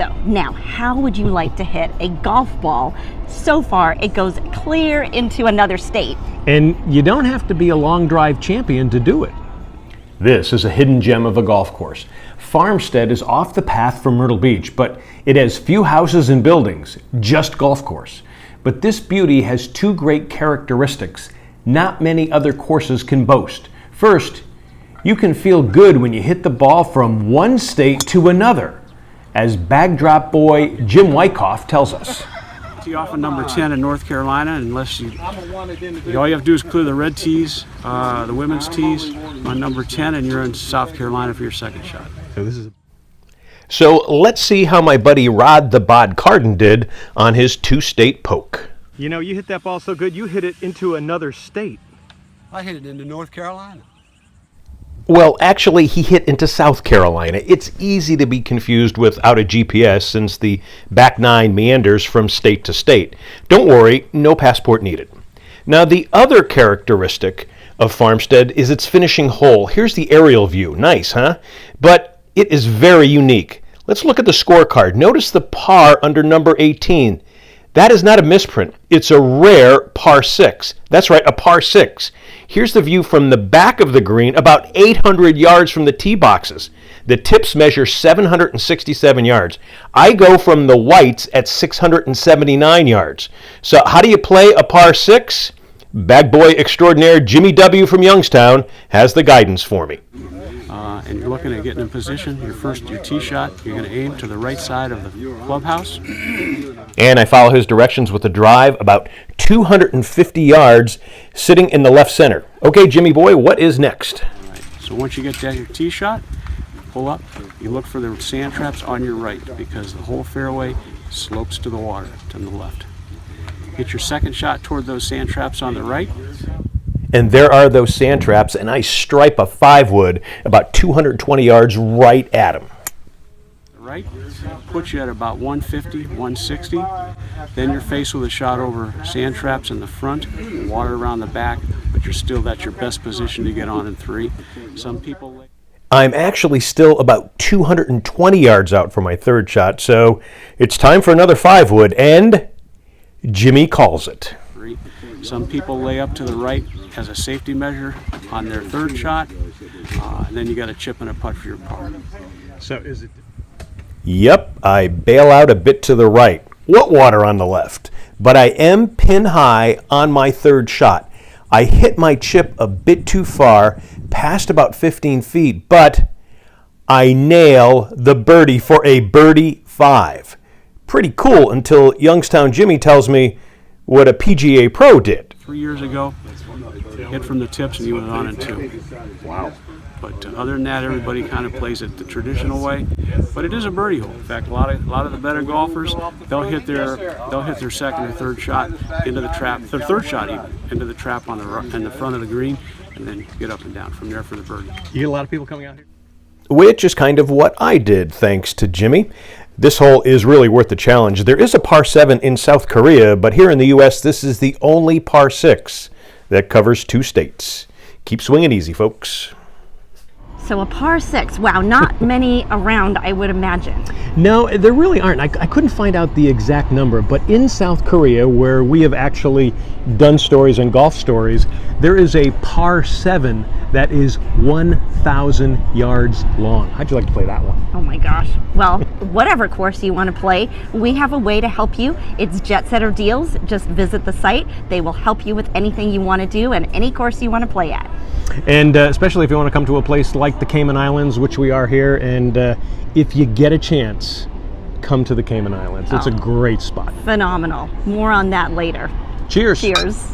So now, how would you like to hit a golf ball so far it goes clear into another state? And you don't have to be a long drive champion to do it. This is a hidden gem of a golf course. Farmstead is off the path from Myrtle Beach, but it has few houses and buildings, just golf course. But this beauty has two great characteristics not many other courses can boast. First, you can feel good when you hit the ball from one state to another, as backdrop boy Jim Wyckoff tells us. Tee off on number 10 in North Carolina, unless all you have to do is clear the red tees, the women's tees on number 10, and you're in South Carolina for your second shot. So let's see how my buddy Rod the Bod Carden did on his two-state poke. You know, you hit that ball so good, you hit it into another state. I hit it into North Carolina. Well, actually, he hit into South Carolina. It's easy to be confused without a GPS since the back nine meanders from state to state. Don't worry, no passport needed. Now, the other characteristic of Farmstead is its finishing hole. Here's the aerial view. Nice, huh? But it is very unique. Let's look at the scorecard. Notice the par under number 18. That is not a misprint. It's a rare par 6. That's right, a par 6. Here's the view from the back of the green, about 800 yards from the tee boxes. The tips measure 767 yards. I go from the whites at 679 yards. So how do you play a par 6? Bag boy extraordinaire Jimmy W. from Youngstown has the guidance for me. And you're looking at getting in position. Your tee shot, you're going to aim to the right side of the clubhouse. And I follow his directions with a drive about 250 yards sitting in the left center. Okay, Jimmy boy, what is next? All right. So once you get to your tee shot, pull up. You look for the sand traps on your right because the whole fairway slopes to the water to the left. Get your second shot toward those sand traps on the right. And there are those sand traps, and I stripe a 5-wood about 220 yards right at them. Right, puts you at about 150, 160. Then you're faced with a shot over sand traps in the front, water around the back, but that's your best position to get on in 3. Some people... I'm actually still about 220 yards out for my third shot, so it's time for another 5-wood, and Jimmy calls it. Some people lay up to the right as a safety measure on their third shot, and then you got a chip and a putt for your par. So is it? Yep, I bail out a bit to the right. What water on the left? But I am pin high on my third shot. I hit my chip a bit too far, past about 15 feet, but I nail the birdie for a birdie 5. Pretty cool until Youngstown Jimmy tells me what a PGA pro did. 3 years ago, hit from the tips and you went on in 2. Wow. But other than that, everybody kind of plays it the traditional way. But it is a birdie hole. In fact, a lot of the better golfers, they'll hit their second or third shot into the trap, their third shot even, into the trap in the front of the green, and then get up and down from there for the birdie. You get a lot of people coming out here? Which is kind of what I did, thanks to Jimmy. This hole is really worth the challenge. There is a par 7 in South Korea, but here in the U.S., this is the only par 6 that covers 2 states. Keep swinging easy, folks. So a par 6, wow, not many around, I would imagine. No, there really aren't. I couldn't find out the exact number, but in South Korea, where we have actually done stories and golf stories, there is a par 7 that is 1,000 yards long. How'd you like to play that one? Oh my gosh. Well, whatever course you want to play, we have a way to help you. It's Jet Setter Deals. Just visit the site. They will help you with anything you want to do and any course you want to play at. And especially if you want to come to a place like the Cayman Islands, which we are here, and if you get a chance, come to the Cayman Islands. It's a great spot. Phenomenal. More on that later. Cheers. Cheers.